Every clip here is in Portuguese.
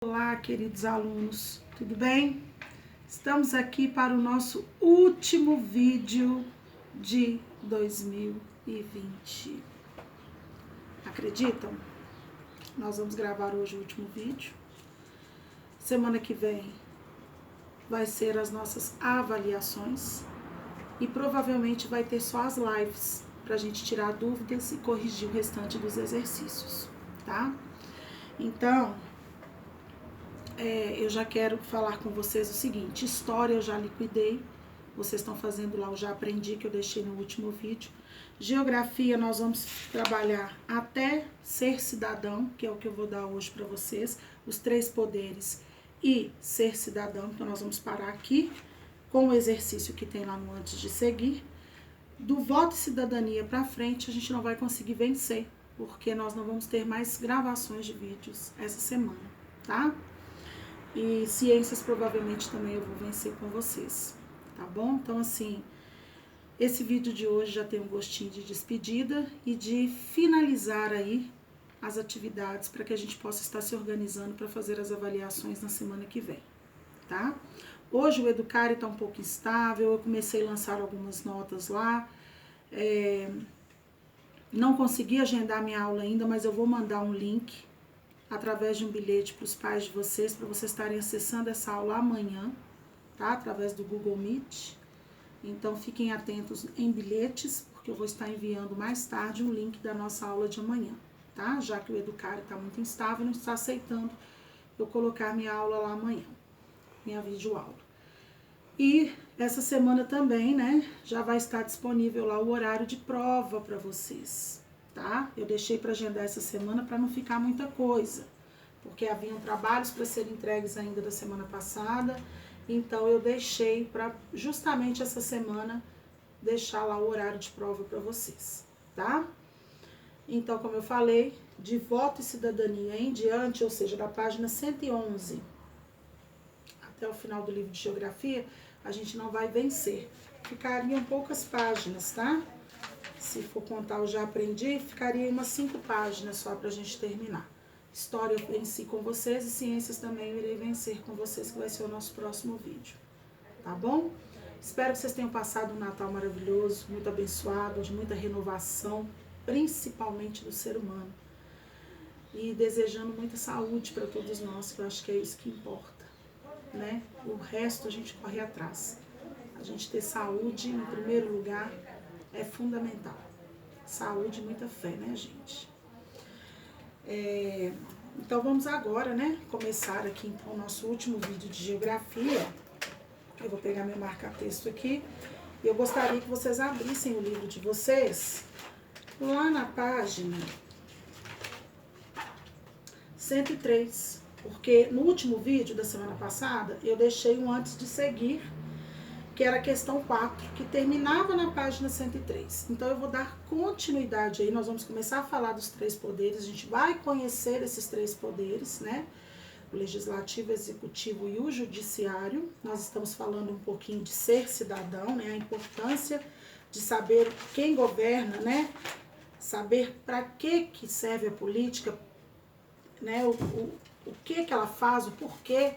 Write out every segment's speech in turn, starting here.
Olá, queridos alunos, tudo bem? Estamos aqui para o nosso último vídeo de 2020. Acreditam? Nós vamos gravar hoje o último vídeo. Semana que vem vai ser as nossas avaliações e provavelmente vai ter só as lives para a gente tirar dúvidas e corrigir o restante dos exercícios, tá? Então, eu já quero falar com vocês o seguinte: história eu já liquidei, vocês estão fazendo lá, eu já aprendi, que eu deixei no último vídeo. Geografia nós vamos trabalhar até ser cidadão, que é o que eu vou dar hoje para vocês, os 3 poderes e ser cidadão, então nós vamos parar aqui com o exercício que tem lá no antes de seguir. Do voto e cidadania para frente a gente não vai conseguir vencer, porque nós não vamos ter mais gravações de vídeos essa semana, tá? E ciências provavelmente também eu vou vencer com vocês, tá bom? Então, assim, esse vídeo de hoje já tem um gostinho de despedida e de finalizar aí as atividades para que a gente possa estar se organizando para fazer as avaliações na semana que vem, tá? Hoje o Educare está um pouco instável, eu comecei a lançar algumas notas lá, não consegui agendar minha aula ainda, mas eu vou mandar um link através de um bilhete para os pais de vocês, para vocês estarem acessando essa aula amanhã, tá? Através do Google Meet. Então, fiquem atentos em bilhetes, porque eu vou estar enviando mais tarde um link da nossa aula de amanhã, tá? Já que o Educare está muito instável, não está aceitando eu colocar minha aula lá amanhã, minha videoaula. E essa semana também, né, já vai estar disponível lá o horário de prova para vocês, tá? Eu deixei para agendar essa semana para não ficar muita coisa, porque haviam trabalhos para serem entregues ainda da semana passada, então eu deixei para justamente essa semana deixar lá o horário de prova para vocês, tá? Então, como eu falei, de voto e cidadania em diante, ou seja, da página 111 até o final do livro de geografia, a gente não vai vencer. Ficariam poucas páginas, tá? Se for contar eu já aprendi, ficaria umas 5 páginas só pra gente terminar. História eu venci com vocês e ciências também eu irei vencer com vocês, que vai ser o nosso próximo vídeo. Tá bom? Espero que vocês tenham passado um Natal maravilhoso, muito abençoado, de muita renovação, principalmente do ser humano. E desejando muita saúde para todos nós, que eu acho que é isso que importa, né? O resto a gente corre atrás. A gente ter saúde em primeiro lugar é fundamental. Saúde e muita fé, né, gente? Então vamos agora, né, começar aqui então o nosso último vídeo de geografia. Eu vou pegar meu marca-texto aqui. E eu gostaria que vocês abrissem o livro de vocês lá na página 103. Porque no último vídeo da semana passada, eu deixei um antes de seguir, que era a questão 4, que terminava na página 103. Então, eu vou dar continuidade aí, nós vamos começar a falar dos 3 poderes, a gente vai conhecer esses 3 poderes, né? O legislativo, o executivo e o judiciário. Nós estamos falando um pouquinho de ser cidadão, né? A importância de saber quem governa, né? Saber para que serve a política, né? O que ela faz, o porquê.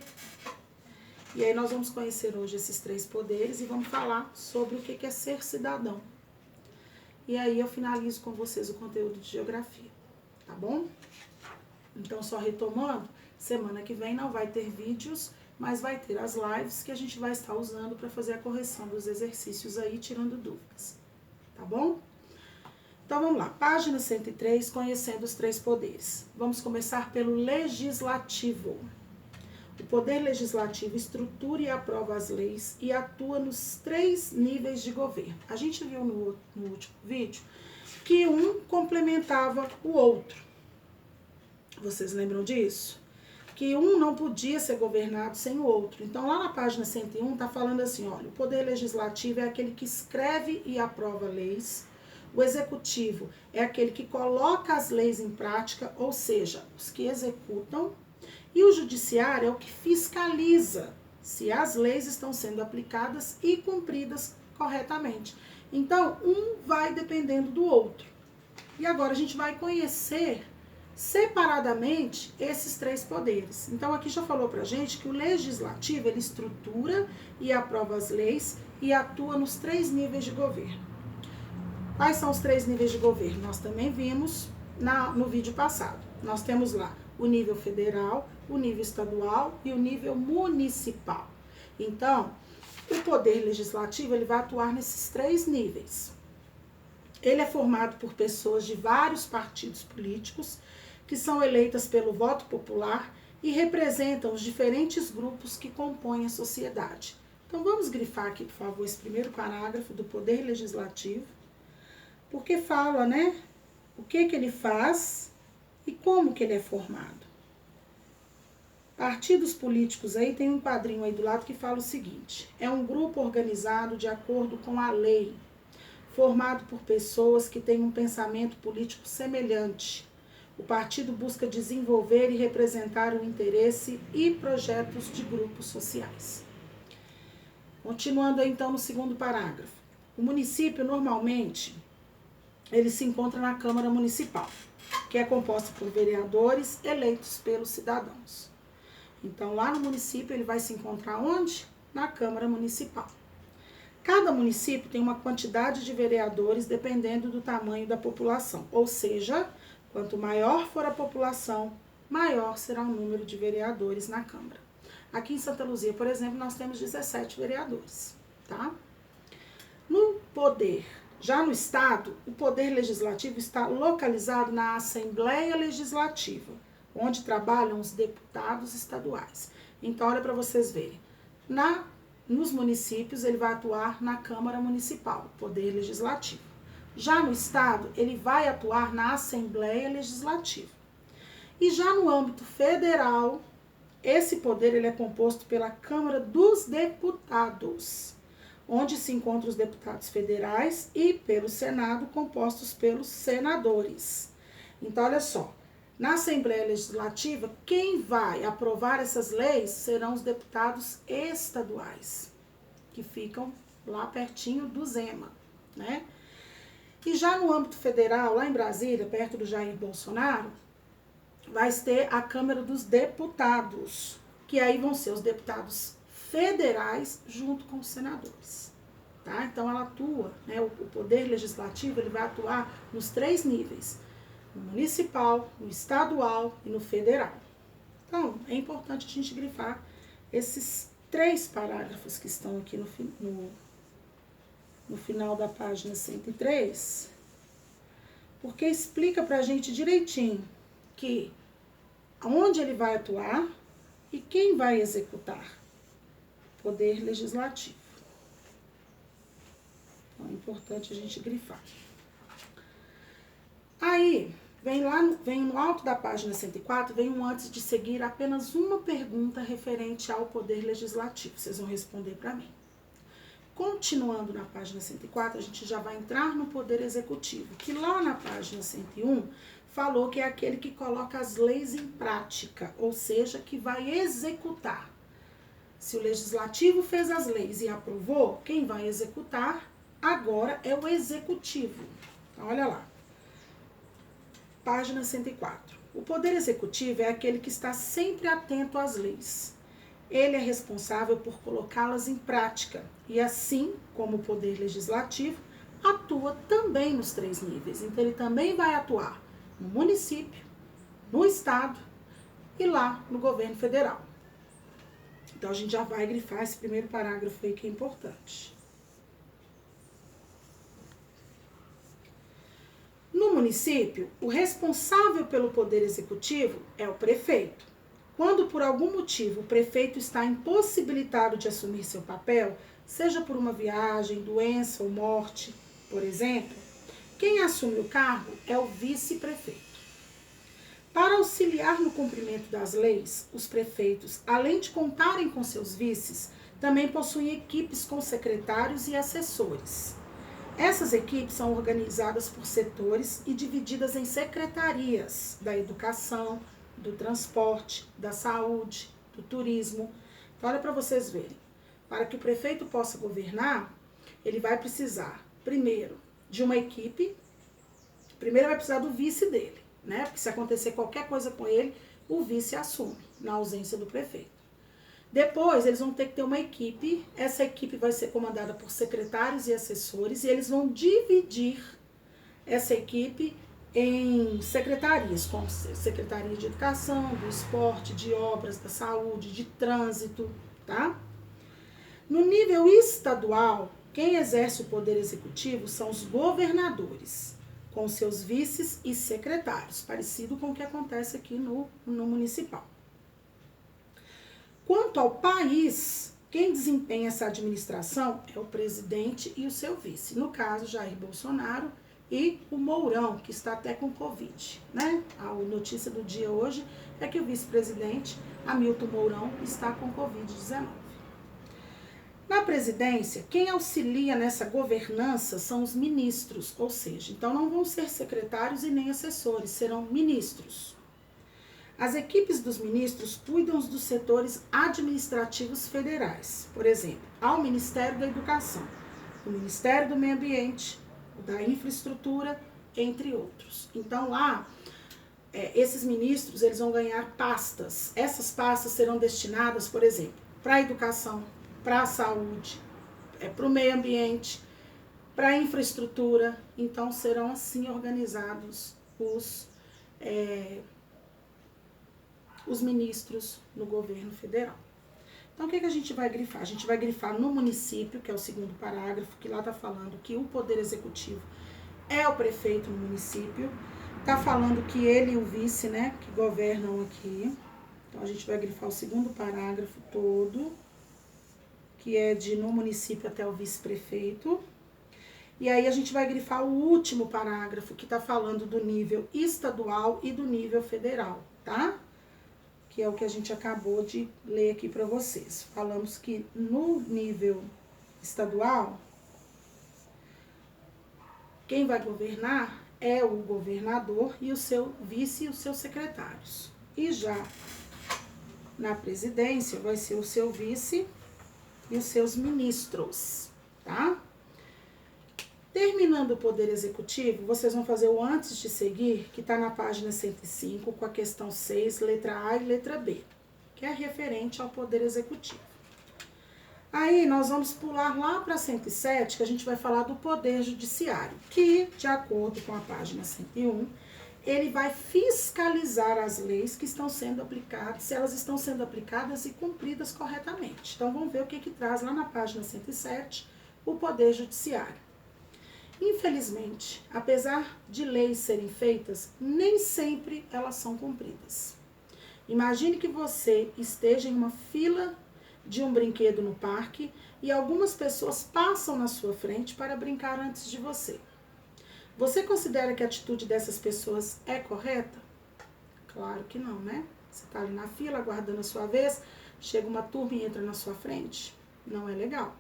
E aí nós vamos conhecer hoje esses 3 poderes e vamos falar sobre o que é ser cidadão. E aí eu finalizo com vocês o conteúdo de geografia, tá bom? Então, só retomando, semana que vem não vai ter vídeos, mas vai ter as lives que a gente vai estar usando para fazer a correção dos exercícios aí, tirando dúvidas, tá bom? Então, vamos lá. Página 103, conhecendo os 3 poderes. Vamos começar pelo legislativo. O poder legislativo estrutura e aprova as leis e atua nos 3 níveis de governo. A gente viu no último vídeo que um complementava o outro. Vocês lembram disso? Que um não podia ser governado sem o outro. Então, lá na página 101, está falando assim, olha, o poder legislativo é aquele que escreve e aprova leis. O executivo é aquele que coloca as leis em prática, ou seja, os que executam. E o judiciário é o que fiscaliza se as leis estão sendo aplicadas e cumpridas corretamente. Então, um vai dependendo do outro. E agora a gente vai conhecer separadamente esses três poderes. Então aqui já falou pra gente que o legislativo ele estrutura e aprova as leis e atua nos 3 níveis de governo. Quais são os 3 níveis de governo? Nós também vimos no vídeo passado. Nós temos lá o nível federal, o nível estadual e o nível municipal. Então, o poder legislativo ele vai atuar nesses 3 níveis. Ele é formado por pessoas de vários partidos políticos que são eleitas pelo voto popular e representam os diferentes grupos que compõem a sociedade. Então vamos grifar aqui, por favor, esse primeiro parágrafo do poder legislativo, porque fala, né, o que ele faz e como que ele é formado. Partidos políticos aí, tem um quadrinho aí do lado que fala o seguinte: é um grupo organizado de acordo com a lei, formado por pessoas que têm um pensamento político semelhante. O partido busca desenvolver e representar o interesse e projetos de grupos sociais. Continuando aí, então no segundo parágrafo. O município normalmente ele se encontra na Câmara Municipal, que é composta por vereadores eleitos pelos cidadãos. Então lá no município ele vai se encontrar onde? Na Câmara Municipal. Cada município tem uma quantidade de vereadores dependendo do tamanho da população, ou seja, quanto maior for a população, maior será o número de vereadores na Câmara. Aqui em Santa Luzia, por exemplo, nós temos 17 vereadores, tá? No poder, já no Estado, o poder legislativo está localizado na Assembleia Legislativa, onde trabalham os deputados estaduais. Então, olha para vocês verem. Nos municípios, ele vai atuar na Câmara Municipal, poder legislativo. Já no Estado, ele vai atuar na Assembleia Legislativa. E já no âmbito federal, esse poder ele é composto pela Câmara dos Deputados, onde se encontram os deputados federais, e pelo Senado, compostos pelos senadores. Então, olha só, na Assembleia Legislativa, quem vai aprovar essas leis serão os deputados estaduais, que ficam lá pertinho do Zema, né? E já no âmbito federal, lá em Brasília, perto do Jair Bolsonaro, vai ter a Câmara dos Deputados, que aí vão ser os deputados federais junto com os senadores, tá? Então ela atua, né, o poder legislativo ele vai atuar nos 3 níveis, no municipal, no estadual e no federal. Então é importante a gente grifar esses 3 parágrafos que estão aqui no final da página 103, porque explica pra gente direitinho que onde ele vai atuar e quem vai executar. Poder legislativo. Então é importante a gente grifar. Aí, vem no alto da página 104, vem um antes de seguir apenas uma pergunta referente ao poder legislativo. Vocês vão responder para mim. Continuando na página 104, a gente já vai entrar no poder executivo, que lá na página 101 falou que é aquele que coloca as leis em prática, ou seja, que vai executar. Se o legislativo fez as leis e aprovou, quem vai executar agora é o executivo. Então, olha lá. Página 104. O poder executivo é aquele que está sempre atento às leis. Ele é responsável por colocá-las em prática e, assim como o poder legislativo, atua também nos 3 níveis. Então, ele também vai atuar no município, no estado e lá no governo federal. Então, a gente já vai grifar esse primeiro parágrafo aí que é importante. No município, o responsável pelo poder executivo é o prefeito. Quando por algum motivo o prefeito está impossibilitado de assumir seu papel, seja por uma viagem, doença ou morte, por exemplo, quem assume o cargo é o vice-prefeito. Para auxiliar no cumprimento das leis, os prefeitos, além de contarem com seus vices, também possuem equipes com secretários e assessores. Essas equipes são organizadas por setores e divididas em secretarias da educação, do transporte, da saúde, do turismo. Então, olha para vocês verem. Para que o prefeito possa governar, ele vai precisar, primeiro, de uma equipe. Primeiro vai precisar do vice dele. né? Porque se acontecer qualquer coisa com ele, o vice assume, na ausência do prefeito. Depois, eles vão ter que ter uma equipe. Essa equipe vai ser comandada por secretários e assessores, e eles vão dividir essa equipe em secretarias, como Secretaria de Educação, do Esporte, de Obras, da Saúde, de Trânsito, tá? No nível estadual, quem exerce o poder executivo são os governadores, com seus vices e secretários, parecido com o que acontece aqui no municipal. Quanto ao país, quem desempenha essa administração é o presidente e o seu vice. No caso, Jair Bolsonaro e o Mourão, que está até com Covid, né? A notícia do dia hoje é que o vice-presidente, Hamilton Mourão, está com Covid-19. Na presidência, quem auxilia nessa governança são os ministros, ou seja, então não vão ser secretários e nem assessores, serão ministros. As equipes dos ministros cuidam dos setores administrativos federais, por exemplo, ao Ministério da Educação, o Ministério do Meio Ambiente, o da Infraestrutura, entre outros. Então lá, esses ministros eles vão ganhar pastas. Essas pastas serão destinadas, por exemplo, para a educação, para a saúde, para o meio ambiente, para a infraestrutura. Então serão assim organizados os ministros no governo federal. Então, o que a gente vai grifar? A gente vai grifar no município, que é o segundo parágrafo, que lá está falando que o poder executivo é o prefeito no município. Está falando que ele e o vice, né, que governam aqui. Então, a gente vai grifar o segundo parágrafo todo, que é de no município até o vice-prefeito. E aí, a gente vai grifar o último parágrafo, que está falando do nível estadual e do nível federal, tá? Que é o que a gente acabou de ler aqui para vocês. Falamos que no nível estadual, quem vai governar é o governador e o seu vice e os seus secretários. E já na presidência vai ser o seu vice e os seus ministros, tá? Terminando o poder executivo, vocês vão fazer o antes de seguir, que está na página 105, com a questão 6, letra A e letra B, que é referente ao poder executivo. Aí nós vamos pular lá para 107, que a gente vai falar do poder judiciário, que, de acordo com a página 101, ele vai fiscalizar as leis que estão sendo aplicadas, se elas estão sendo aplicadas e cumpridas corretamente. Então vamos ver o que traz lá na página 107, o poder judiciário. Infelizmente, apesar de leis serem feitas, nem sempre elas são cumpridas. Imagine que você esteja em uma fila de um brinquedo no parque e algumas pessoas passam na sua frente para brincar antes de você. Você considera que a atitude dessas pessoas é correta? Claro que não, né? Você está ali na fila, aguardando a sua vez, chega uma turma e entra na sua frente. Não é legal.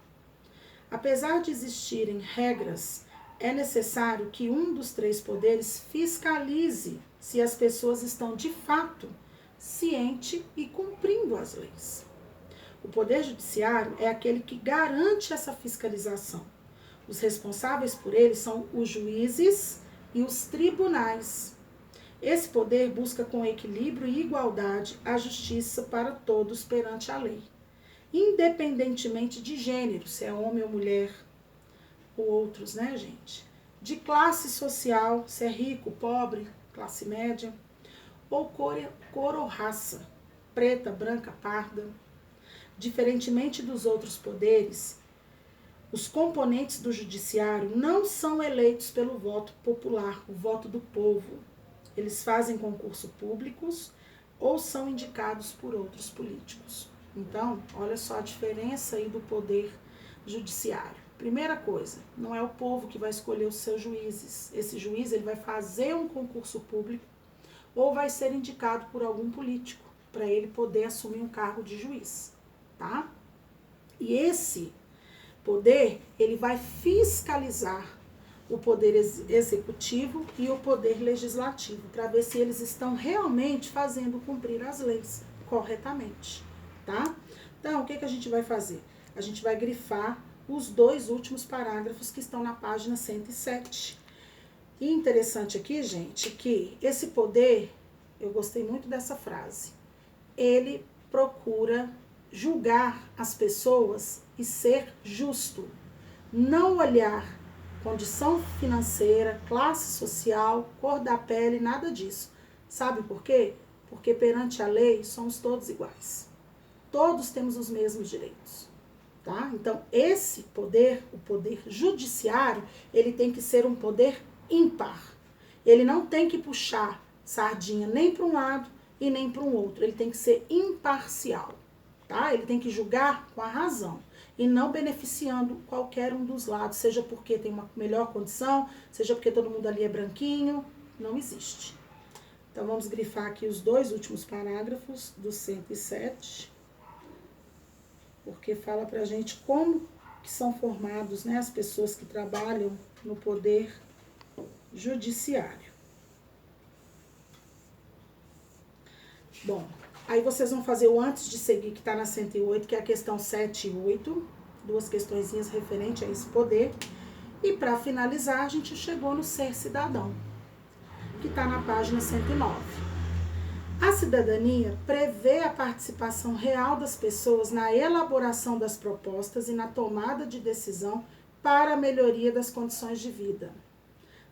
Apesar de existirem regras, é necessário que um dos três poderes fiscalize se as pessoas estão de fato ciente e cumprindo as leis. O poder judiciário é aquele que garante essa fiscalização. Os responsáveis por ele são os juízes e os tribunais. Esse poder busca com equilíbrio e igualdade a justiça para todos perante a lei, independentemente de gênero, se é homem ou mulher, ou outros, né, gente? De classe social, se é rico, pobre, classe média, ou cor ou raça, preta, branca, parda. Diferentemente dos outros poderes, os componentes do judiciário não são eleitos pelo voto popular, o voto do povo. Eles fazem concurso públicos ou são indicados por outros políticos. Então, olha só a diferença aí do poder judiciário. Primeira coisa, não é o povo que vai escolher os seus juízes. Esse juiz ele vai fazer um concurso público ou vai ser indicado por algum político para ele poder assumir um cargo de juiz, tá? E esse poder, ele vai fiscalizar o poder executivo e o poder legislativo para ver se eles estão realmente fazendo cumprir as leis corretamente, tá? Então, o que a gente vai fazer? A gente vai grifar os dois últimos parágrafos que estão na página 107. E interessante aqui, gente, que esse poder, eu gostei muito dessa frase, ele procura julgar as pessoas e ser justo. Não olhar condição financeira, classe social, cor da pele, nada disso. Sabe por quê? Porque perante a lei somos todos iguais. Todos temos os mesmos direitos. Tá? Então, esse poder, o poder judiciário, ele tem que ser um poder ímpar. Ele não tem que puxar sardinha nem para um lado e nem para um outro. Ele tem que ser imparcial. Tá? Ele tem que julgar com a razão e não beneficiando qualquer um dos lados, seja porque tem uma melhor condição, seja porque todo mundo ali é branquinho. Não existe. Então, vamos grifar aqui os 2 últimos parágrafos do 107. Porque fala pra gente como que são formados, né, as pessoas que trabalham no poder judiciário. Bom, aí vocês vão fazer o antes de seguir, que está na 108, que é a questão 7 e 8, 2 questõezinhas referentes a esse poder. E para finalizar, a gente chegou no ser cidadão, que está na página 109. A cidadania prevê a participação real das pessoas na elaboração das propostas e na tomada de decisão para a melhoria das condições de vida,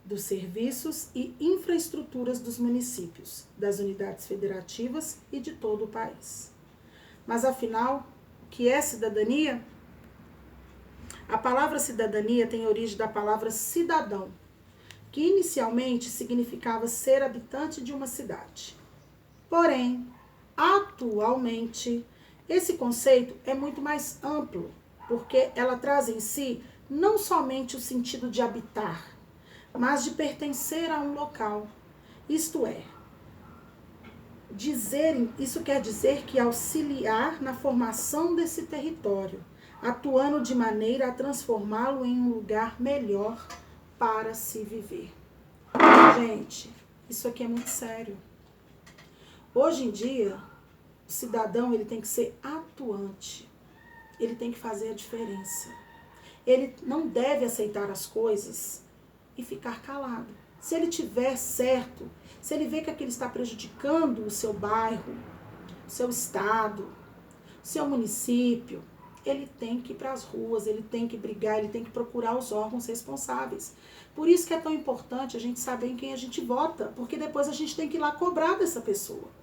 dos serviços e infraestruturas dos municípios, das unidades federativas e de todo o país. Mas, afinal, o que é cidadania? A palavra cidadania tem origem da palavra cidadão, que inicialmente significava ser habitante de uma cidade. Porém, atualmente, esse conceito é muito mais amplo, porque ela traz em si não somente o sentido de habitar, mas de pertencer a um local. Isto é, isso quer dizer que auxiliar na formação desse território, atuando de maneira a transformá-lo em um lugar melhor para se viver. Gente, isso aqui é muito sério. Hoje em dia, o cidadão ele tem que ser atuante, ele tem que fazer a diferença. Ele não deve aceitar as coisas e ficar calado. Se ele tiver certo, se ele vê que aquilo está prejudicando o seu bairro, o seu estado, o seu município, ele tem que ir para as ruas, ele tem que brigar, ele tem que procurar os órgãos responsáveis. Por isso que é tão importante a gente saber em quem a gente vota, porque depois a gente tem que ir lá cobrar dessa pessoa.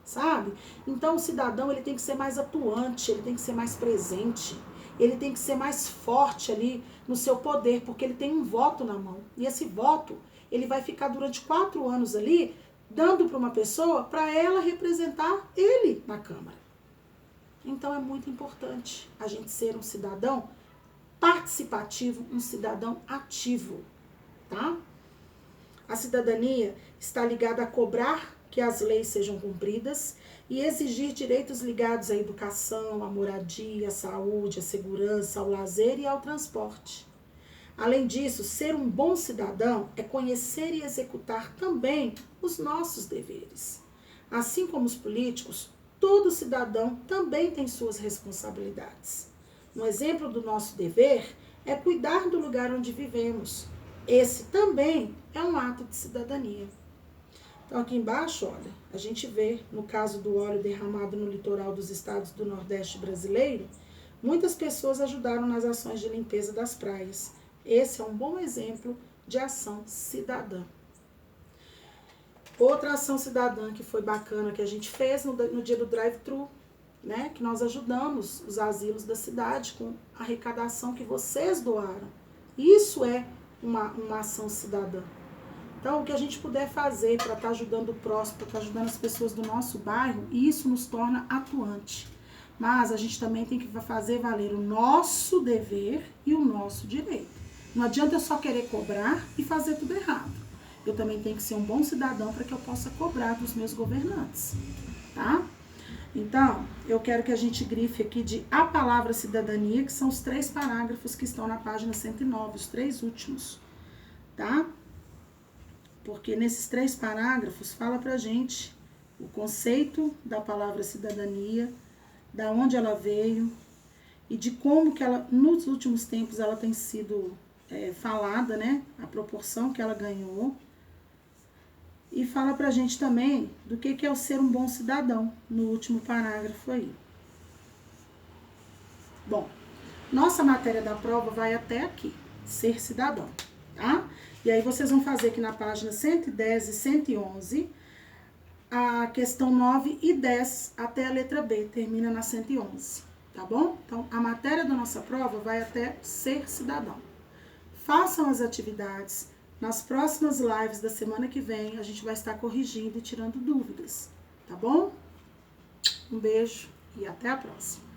Sabe? Então o cidadão ele tem que ser mais atuante, ele tem que ser mais presente, ele tem que ser mais forte ali no seu poder, porque ele tem um voto na mão. E esse voto, ele vai ficar durante 4 anos ali, dando para uma pessoa, para ela representar ele na Câmara. Então é muito importante a gente ser um cidadão participativo, um cidadão ativo, tá? A cidadania está ligada a cobrar que as leis sejam cumpridas e exigir direitos ligados à educação, à moradia, à saúde, à segurança, ao lazer e ao transporte. Além disso, ser um bom cidadão é conhecer e executar também os nossos deveres. Assim como os políticos, todo cidadão também tem suas responsabilidades. Um exemplo do nosso dever é cuidar do lugar onde vivemos. Esse também é um ato de cidadania. Então, aqui embaixo, olha, a gente vê, no caso do óleo derramado no litoral dos estados do Nordeste brasileiro, muitas pessoas ajudaram nas ações de limpeza das praias. Esse é um bom exemplo de ação cidadã. Outra ação cidadã que foi bacana que a gente fez no dia do drive-thru, né, que nós ajudamos os asilos da cidade com a arrecadação que vocês doaram. Isso é uma ação cidadã. Então, o que a gente puder fazer para estar ajudando o próximo, para estar ajudando as pessoas do nosso bairro, isso nos torna atuante. Mas a gente também tem que fazer valer o nosso dever e o nosso direito. Não adianta eu só querer cobrar e fazer tudo errado. Eu também tenho que ser um bom cidadão para que eu possa cobrar dos meus governantes, tá? Então, eu quero que a gente grife aqui de a palavra cidadania, que são os 3 parágrafos que estão na página 109, os 3 últimos, tá? Porque nesses 3 parágrafos fala pra gente o conceito da palavra cidadania, da onde ela veio e de como que ela, nos últimos tempos, ela tem sido falada, né? A proporção que ela ganhou. E fala pra gente também do que é o ser um bom cidadão, no último parágrafo aí. Bom, nossa matéria da prova vai até aqui, ser cidadão, tá? E aí vocês vão fazer aqui na página 110 e 111, a questão 9 e 10 até a letra B, termina na 111, tá bom? Então, a matéria da nossa prova vai até ser cidadão. Façam as atividades. Nas próximas lives da semana que vem, a gente vai estar corrigindo e tirando dúvidas, tá bom? Um beijo e até a próxima.